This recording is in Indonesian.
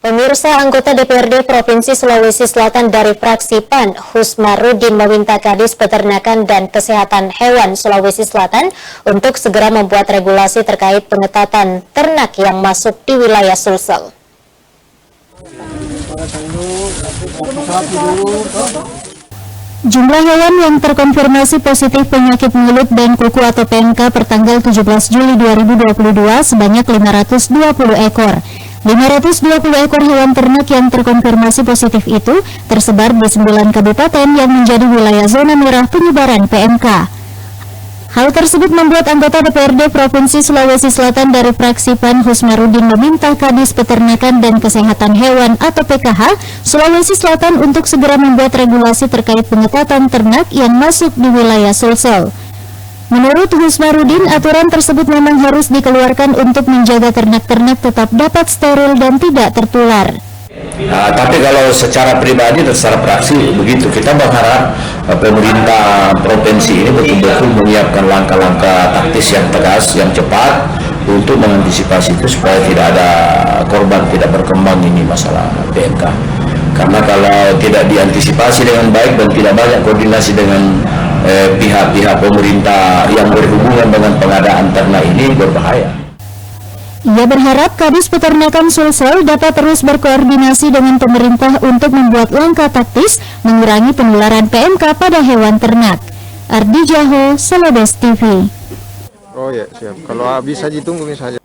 Pemirsa, anggota DPRD Provinsi Sulawesi Selatan dari fraksi PAN, Husmarudin, meminta Kadis Peternakan dan Kesehatan Hewan Sulawesi Selatan untuk segera membuat regulasi terkait pengetatan ternak yang masuk di wilayah Sulsel. Jumlah hewan yang terkonfirmasi positif penyakit mulut dan kuku atau PMK pertanggal 17 Juli 2022 sebanyak 520 ekor. 520 ekor hewan ternak yang terkonfirmasi positif itu tersebar di 9 kabupaten yang menjadi wilayah zona merah penyebaran PMK. Hal tersebut membuat anggota DPRD Provinsi Sulawesi Selatan dari fraksi PAN, Husmarudin, meminta Kadis Peternakan dan Kesehatan Hewan atau PKH Sulawesi Selatan untuk segera membuat regulasi terkait pengetatan ternak yang masuk di wilayah Sulsel. Menurut Husmarudin, aturan tersebut memang harus dikeluarkan untuk menjaga ternak-ternak tetap dapat steril dan tidak tertular. Tapi kalau secara pribadi dan secara praksi begitu, kita berharap pemerintah provinsi ini betul-betul menyiapkan langkah-langkah taktis yang tegas, yang cepat untuk mengantisipasi itu supaya tidak ada korban, tidak berkembang ini masalah PMK. Karena kalau tidak diantisipasi dengan baik dan tidak banyak koordinasi dengan pihak-pihak pemerintah yang berhubungan dengan pengadaan ternak ini, berbahaya. Ia berharap Kadis Peternakan Sulsel dapat terus berkoordinasi dengan pemerintah untuk membuat langkah taktis mengurangi penularan PMK pada hewan ternak. Ardi Jaho, Celebes TV. Oh ya, siap. Kalau bisa ditunggu misalnya.